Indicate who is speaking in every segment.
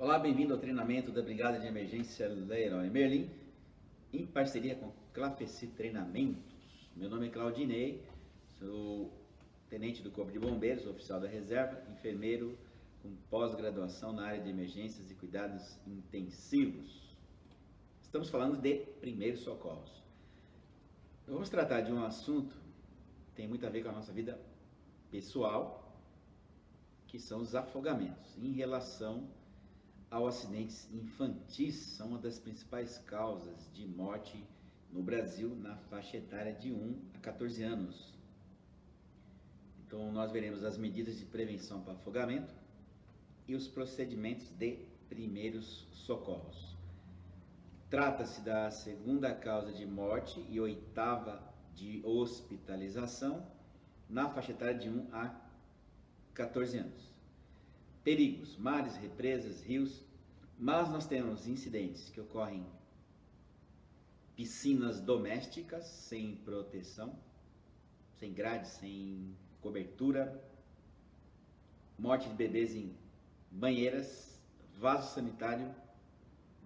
Speaker 1: Olá, bem-vindo ao treinamento da Brigada de Emergência Leroy Merlin, em parceria com Clafeci Treinamentos. Meu nome é Claudinei, sou tenente do Corpo de Bombeiros, oficial da reserva, enfermeiro com pós-graduação na área de emergências e cuidados intensivos. Estamos falando de primeiros socorros. Vamos tratar de um assunto que tem muito a ver com a nossa vida pessoal, que são os afogamentos, em relação aos acidentes infantis. São uma das principais causas de morte no Brasil na faixa etária de 1 a 14 anos. Então nós veremos as medidas de prevenção para afogamento e os procedimentos de primeiros socorros. Trata-se da segunda causa de morte e oitava de hospitalização na faixa etária de 1 a 14 anos. Perigos: mares, represas, rios, mas nós temos incidentes que ocorrem piscinas domésticas sem proteção, sem grade, sem cobertura, morte de bebês em banheiras, vaso sanitário,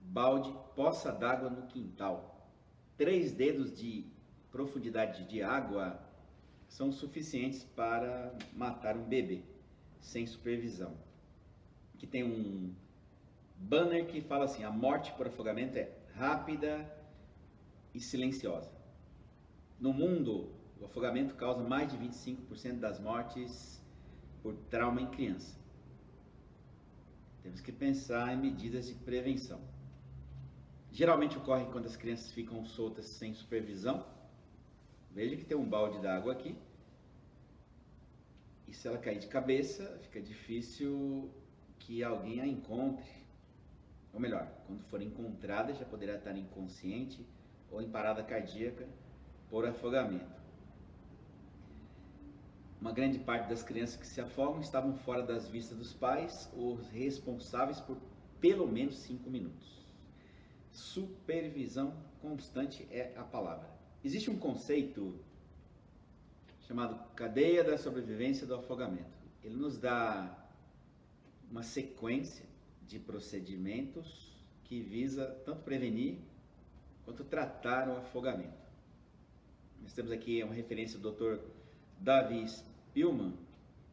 Speaker 1: balde, poça d'água no quintal. 3 dedos de profundidade de água são suficientes para matar um bebê sem supervisão. Aqui tem um banner que fala assim: a morte por afogamento é rápida e silenciosa. No mundo, o afogamento causa mais de 25% das mortes por trauma em criança. Temos que pensar em medidas de prevenção. Geralmente ocorre quando as crianças ficam soltas sem supervisão. Veja que tem um balde d'água aqui. E se ela cair de cabeça, fica difícil que alguém a encontre. Ou melhor, quando for encontrada, já poderá estar inconsciente ou em parada cardíaca por afogamento. Uma grande parte das crianças que se afogam estavam fora das vistas dos pais ou responsáveis por pelo menos 5 minutos. Supervisão constante é a palavra. Existe um conceito chamado cadeia da sobrevivência do afogamento. Ele nos dá uma sequência de procedimentos que visa tanto prevenir quanto tratar o afogamento. Nós temos aqui uma referência do Dr. Davi Spillman,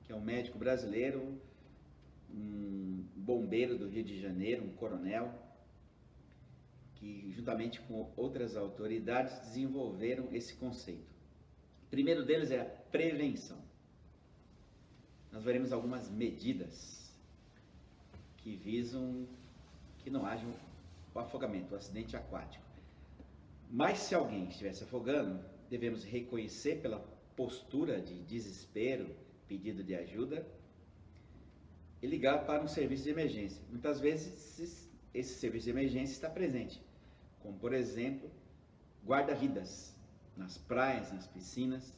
Speaker 1: que é um médico brasileiro, um bombeiro do Rio de Janeiro, um coronel, que juntamente com outras autoridades desenvolveram esse conceito. O primeiro deles é a prevenção. Nós veremos algumas medidas que visam que não haja o afogamento, o acidente aquático. Mas se alguém estiver se afogando, devemos reconhecer pela postura de desespero, pedido de ajuda, e ligar para um serviço de emergência. Muitas vezes esse serviço de emergência está presente, como por exemplo, guarda-vidas nas praias, nas piscinas.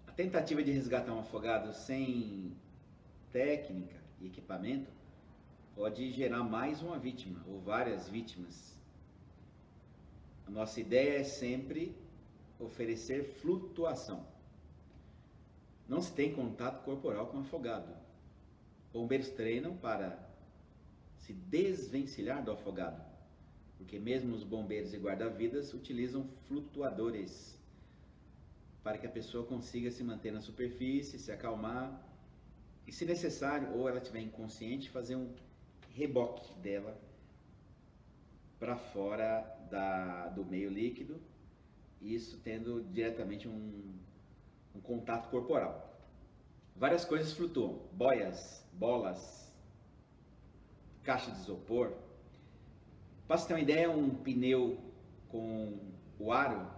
Speaker 1: A tentativa de resgatar um afogado sem técnica e equipamento pode gerar mais uma vítima ou várias vítimas. A nossa ideia é sempre oferecer flutuação. Não se tem contato corporal com o afogado. Bombeiros treinam para se desvencilhar do afogado, porque mesmo os bombeiros e guarda-vidas utilizam flutuadores para que a pessoa consiga se manter na superfície, se acalmar e, se necessário, ou ela estiver inconsciente, fazer um reboque dela para fora do meio líquido, isso tendo diretamente um contato corporal. Várias coisas flutuam: boias, bolas, caixa de isopor. Para você ter uma ideia, um pneu com o aro,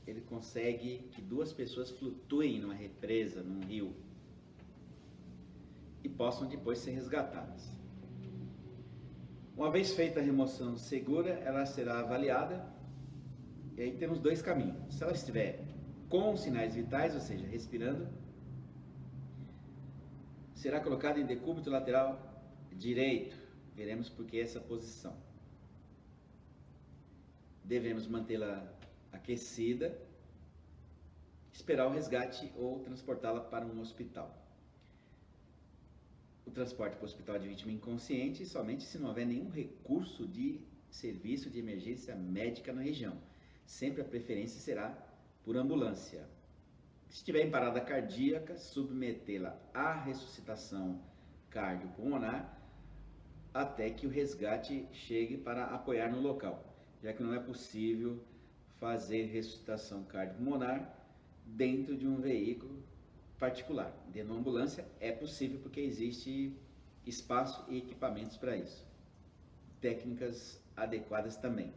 Speaker 1: ele consegue que 2 pessoas flutuem numa represa, num rio, e possam depois ser resgatadas. Uma vez feita a remoção segura, ela será avaliada, e aí temos 2 caminhos. Se ela estiver com sinais vitais, ou seja, respirando, será colocada em decúbito lateral direito. Veremos por que essa posição. Devemos mantê-la aquecida, esperar o resgate ou transportá-la para um hospital. transporte para o hospital de vítima inconsciente somente se não houver nenhum recurso de serviço de emergência médica na região. Sempre a preferência será por ambulância. Se estiver em parada cardíaca, submetê-la à ressuscitação cardiopulmonar até que o resgate chegue para apoiar no local, já que não é possível fazer ressuscitação cardiopulmonar dentro de um veículo particular. Dentro de uma ambulância é possível porque existe espaço e equipamentos para isso. Técnicas adequadas também.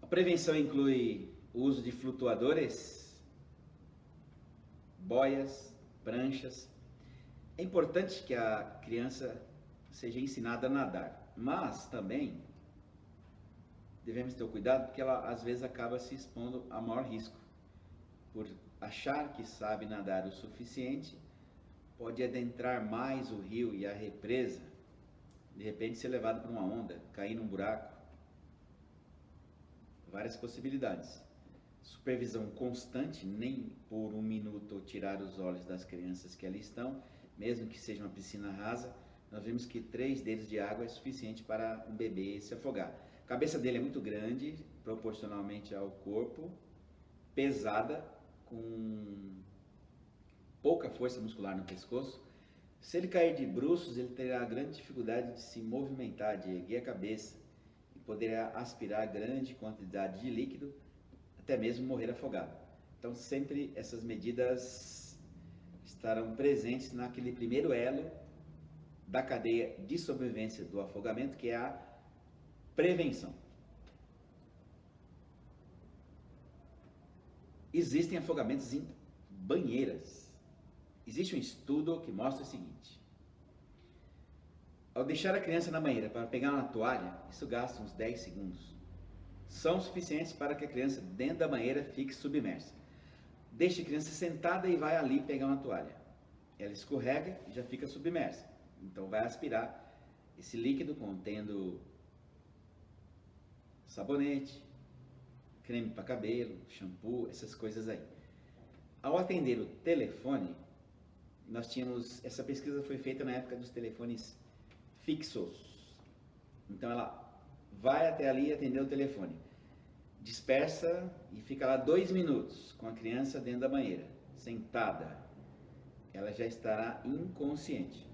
Speaker 1: A prevenção inclui o uso de flutuadores, boias, pranchas. É importante que a criança seja ensinada a nadar, mas também devemos ter cuidado porque ela às vezes acaba se expondo a maior risco. Por achar que sabe nadar o suficiente, pode adentrar mais o rio e a represa, de repente ser levado por uma onda, cair num buraco. Várias possibilidades. Supervisão constante, nem por um minuto tirar os olhos das crianças que ali estão, mesmo que seja uma piscina rasa. Nós vimos que 3 dedos de água é suficiente para um bebê se afogar. A cabeça dele é muito grande, proporcionalmente ao corpo, pesada, com pouca força muscular no pescoço. Se ele cair de bruços, ele terá grande dificuldade de se movimentar, de erguer a cabeça e poderá aspirar grande quantidade de líquido, até mesmo morrer afogado. Então sempre essas medidas estarão presentes naquele primeiro elo da cadeia de sobrevivência do afogamento, que é a prevenção. Existem afogamentos em banheiras. Existe um estudo que mostra o seguinte: ao deixar a criança na banheira para pegar uma toalha, isso gasta uns 10 segundos. São suficientes para que a criança dentro da banheira fique submersa. Deixe a criança sentada e vai ali pegar uma toalha. Ela escorrega e já fica submersa. Então vai aspirar esse líquido contendo sabonete, creme para cabelo, shampoo, essas coisas aí. Ao atender o telefone, nós tínhamos, essa pesquisa foi feita na época dos telefones fixos. Então ela vai até ali atender o telefone, dispersa e fica lá 2 minutos com a criança dentro da banheira, sentada. Ela já estará inconsciente.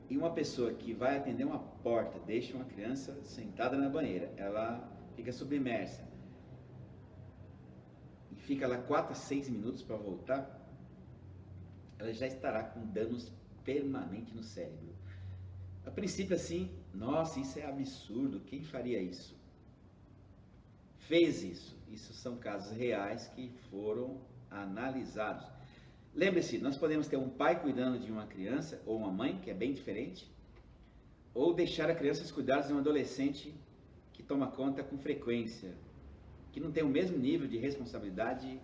Speaker 1: E uma pessoa que vai atender uma porta, deixa uma criança sentada na banheira, ela fica submersa e fica lá 4 a 6 minutos para voltar, ela já estará com danos permanentes no cérebro. A princípio assim, nossa, isso é absurdo, quem faria isso? Fez isso. Isso são casos reais que foram analisados. Lembre-se, nós podemos ter um pai cuidando de uma criança, ou uma mãe, que é bem diferente, ou deixar a criança aos cuidados de um adolescente que toma conta com frequência, que não tem o mesmo nível de responsabilidade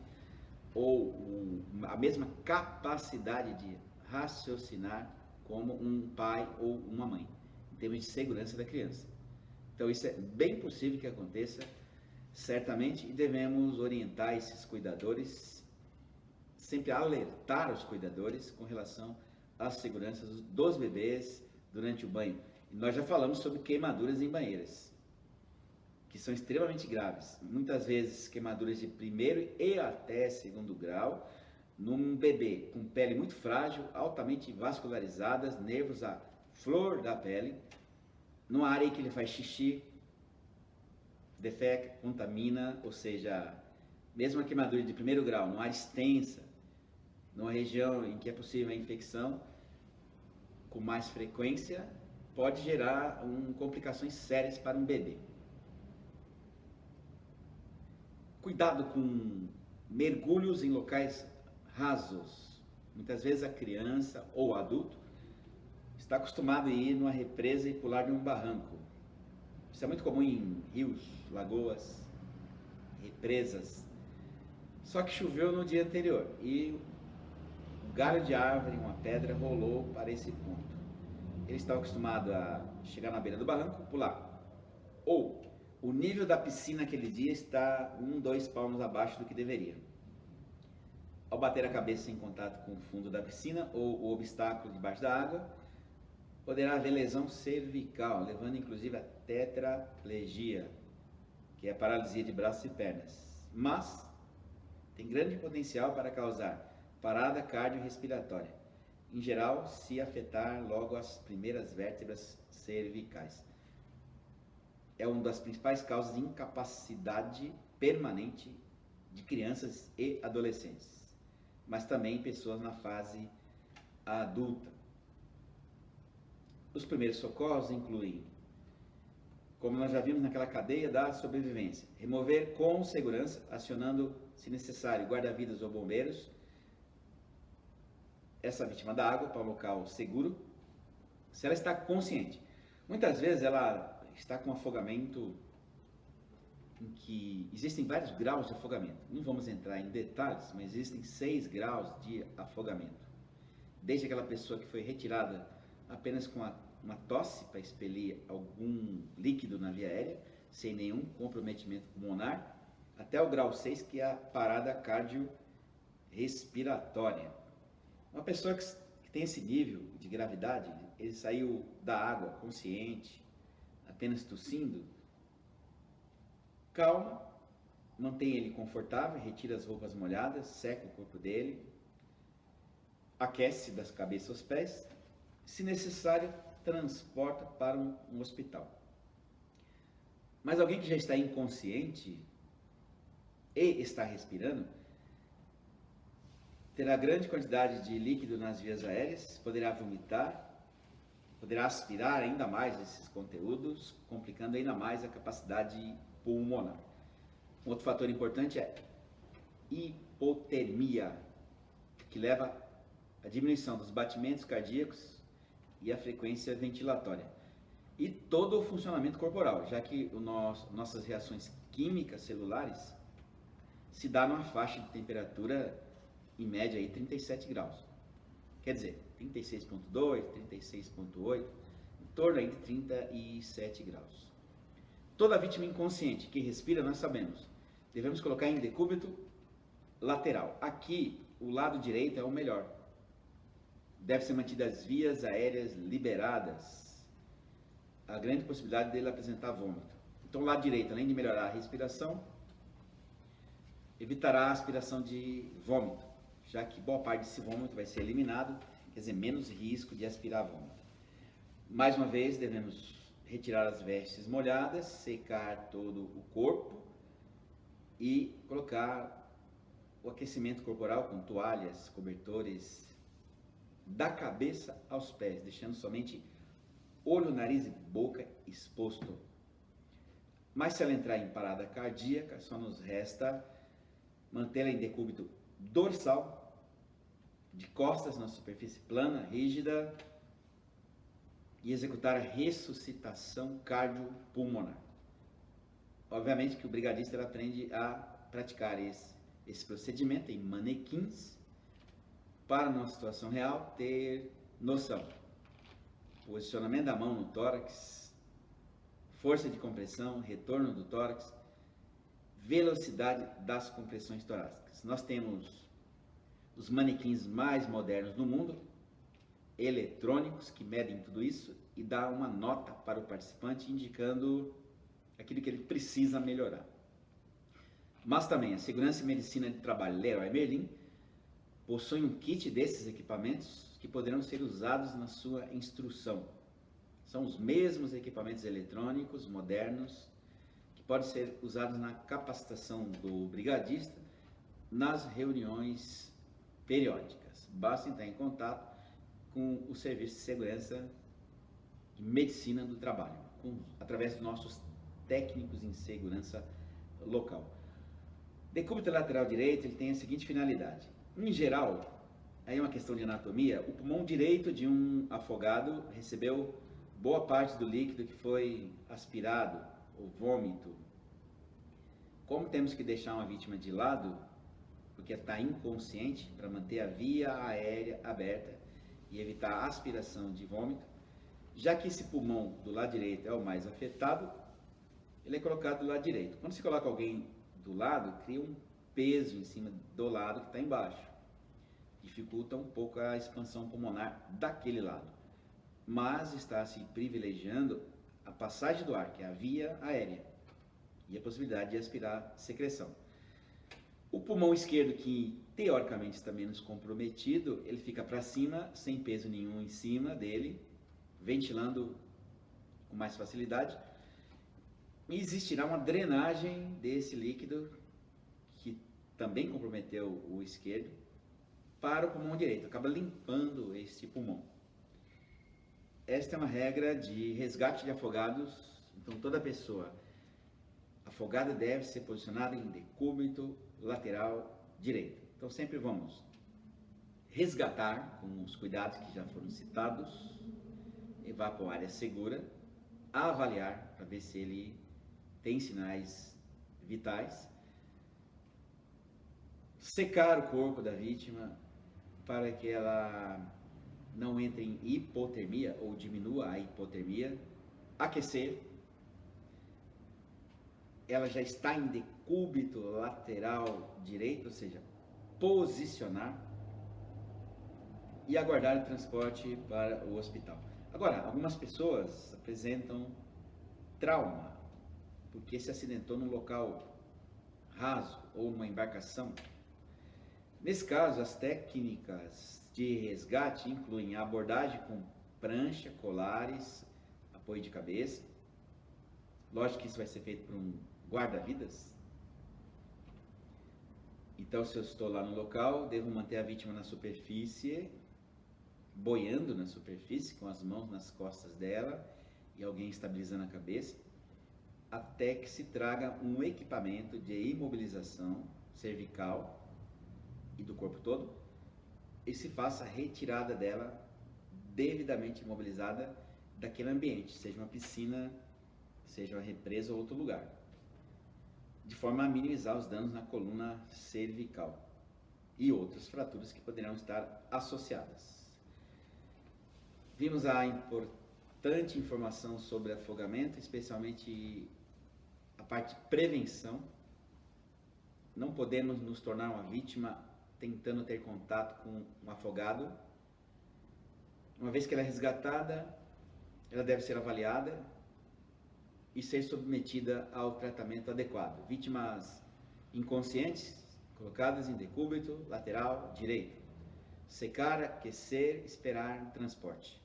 Speaker 1: ou a mesma capacidade de raciocinar como um pai ou uma mãe, em termos de segurança da criança. Então isso é bem possível que aconteça, certamente, e devemos orientar esses cuidadores, sempre alertar os cuidadores com relação às seguranças dos bebês durante o banho. E nós já falamos sobre queimaduras em banheiras, que são extremamente graves. Muitas vezes queimaduras de 1º e até 2º grau, num bebê com pele muito frágil, altamente vascularizadas, nervos à flor da pele, numa área em que ele faz xixi, defeca, contamina, ou seja, mesmo a queimadura de 1º grau, numa área extensa, numa região em que é possível a infecção, com mais frequência, pode gerar complicações sérias para um bebê. Cuidado com mergulhos em locais rasos. Muitas vezes a criança ou o adulto está acostumado a ir numa represa e pular de um barranco. Isso é muito comum em rios, lagoas, represas. Só que choveu no dia anterior e um galho de árvore, uma pedra rolou para esse ponto. Ele estava acostumado a chegar na beira do barranco, pular. Ou o nível da piscina aquele dia está 1, 2 palmos abaixo do que deveria. ao bater a cabeça em contato com o fundo da piscina ou o obstáculo debaixo da água, poderá haver lesão cervical, levando inclusive a tetraplegia, que é a paralisia de braços e pernas. Mas tem grande potencial para causar parada cardiorrespiratória, em geral, se afetar logo as primeiras vértebras cervicais. É uma das principais causas de incapacidade permanente de crianças e adolescentes, mas também pessoas na fase adulta. Os primeiros socorros incluem, como nós já vimos naquela cadeia da sobrevivência, remover com segurança, acionando, se necessário, guarda-vidas ou bombeiros, essa vítima da água para um local seguro, se ela está consciente. Muitas vezes ela está com afogamento em que existem vários graus de afogamento. Não vamos entrar em detalhes, mas existem 6 graus de afogamento. Desde aquela pessoa que foi retirada apenas com uma tosse para expelir algum líquido na via aérea, sem nenhum comprometimento pulmonar, até o grau 6, que é a parada cardiorrespiratória. Uma pessoa que tem esse nível de gravidade, ele saiu da água consciente, apenas tossindo, calma, mantém ele confortável, retira as roupas molhadas, seca o corpo dele, aquece das cabeças aos pés, se necessário, transporta para um hospital. Mas alguém que já está inconsciente e está respirando, terá grande quantidade de líquido nas vias aéreas, poderá vomitar, poderá aspirar ainda mais esses conteúdos, complicando ainda mais a capacidade pulmonar. Um outro fator importante é hipotermia, que leva à diminuição dos batimentos cardíacos e a frequência ventilatória. E todo o funcionamento corporal, já que nossas reações químicas celulares se dá numa faixa de temperatura em média aí 37 graus. Quer dizer, 36,2, 36,8, em torno aí de 37 graus. Toda vítima inconsciente que respira, nós sabemos, devemos colocar em decúbito lateral. Aqui, o lado direito é o melhor. Deve ser mantidas as vias aéreas liberadas. A grande possibilidade dele apresentar vômito. Então, o lado direito, além de melhorar a respiração, evitará a aspiração de vômito, já que boa parte desse vômito vai ser eliminado, quer dizer, menos risco de aspirar vômito. Mais uma vez, devemos retirar as vestes molhadas, secar todo o corpo e colocar o aquecimento corporal com toalhas, cobertores, da cabeça aos pés, deixando somente olho, nariz e boca exposto. Mas se ela entrar em parada cardíaca, só nos resta mantê-la em decúbito dorsal, de costas na superfície plana, rígida, e executar a ressuscitação cardiopulmonar. Obviamente que o brigadista aprende a praticar esse procedimento em manequins, para numa situação real ter noção. Posicionamento da mão no tórax, força de compressão, retorno do tórax, velocidade das compressões torácicas. Nós temos os manequins mais modernos do mundo, eletrônicos, que medem tudo isso e dá uma nota para o participante indicando aquilo que ele precisa melhorar. Mas também a Segurança e Medicina de Trabalho Leroy Merlin possui um kit desses equipamentos que poderão ser usados na sua instrução. São os mesmos equipamentos eletrônicos modernos que podem ser usados na capacitação do brigadista nas reuniões periódicas. Basta entrar em contato com o Serviço de Segurança e Medicina do Trabalho, através dos nossos técnicos em segurança local. Decúbito lateral direito, ele tem a seguinte finalidade. Em geral, aí é uma questão de anatomia, o pulmão direito de um afogado recebeu boa parte do líquido que foi aspirado, o vômito. Como temos que deixar uma vítima de lado, porque está inconsciente, para manter a via aérea aberta e evitar a aspiração de vômito, já que esse pulmão do lado direito é o mais afetado, ele é colocado do lado direito. Quando se coloca alguém do lado, cria um peso em cima do lado que está embaixo. dificulta um pouco a expansão pulmonar daquele lado, mas está se privilegiando a passagem do ar, que é a via aérea, e a possibilidade de aspirar secreção. O pulmão esquerdo, que teoricamente está menos comprometido, ele fica para cima, sem peso nenhum em cima dele, ventilando com mais facilidade, e existirá uma drenagem desse líquido, que também comprometeu o esquerdo, para o pulmão direito, acaba limpando esse pulmão. Esta é uma regra de resgate de afogados, então toda pessoa afogada deve ser posicionada em decúbito lateral direito. Então sempre vamos resgatar com os cuidados que já foram citados, levar para uma área segura, avaliar para ver se ele tem sinais vitais, secar o corpo da vítima para que ela não entre em hipotermia ou diminua a hipotermia, aquecer. Ela já está em decúbito lateral direito, ou seja, posicionar e aguardar o transporte para o hospital. Agora, algumas pessoas apresentam trauma porque se acidentou num local raso ou numa embarcação. Nesse caso, as técnicas de resgate incluem a abordagem com prancha, colares, apoio de cabeça. Lógico que isso vai ser feito por um guarda-vidas. Então, se eu estou lá no local, devo manter a vítima na superfície, boiando na superfície, com as mãos nas costas dela e alguém estabilizando a cabeça, até que se traga um equipamento de imobilização cervical e do corpo todo, e se faça a retirada dela devidamente imobilizada daquele ambiente, seja uma piscina, seja uma represa ou outro lugar, de forma a minimizar os danos na coluna cervical e outras fraturas que poderão estar associadas. Vimos a importante informação sobre afogamento, especialmente a parte de prevenção. Não podemos nos tornar uma vítima tentando ter contato com um afogado. Uma vez que ela é resgatada, ela deve ser avaliada e ser submetida ao tratamento adequado. Vítimas inconscientes, colocadas em decúbito lateral direito. Secar, aquecer, esperar transporte.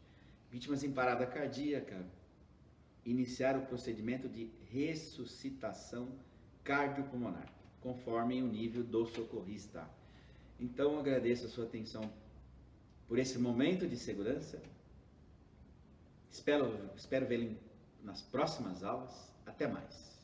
Speaker 1: Vítimas em parada cardíaca, iniciar o procedimento de ressuscitação cardiopulmonar, conforme o nível do socorrista. Então, agradeço a sua atenção por esse momento de segurança. Espero vê-lo nas próximas aulas. Até mais.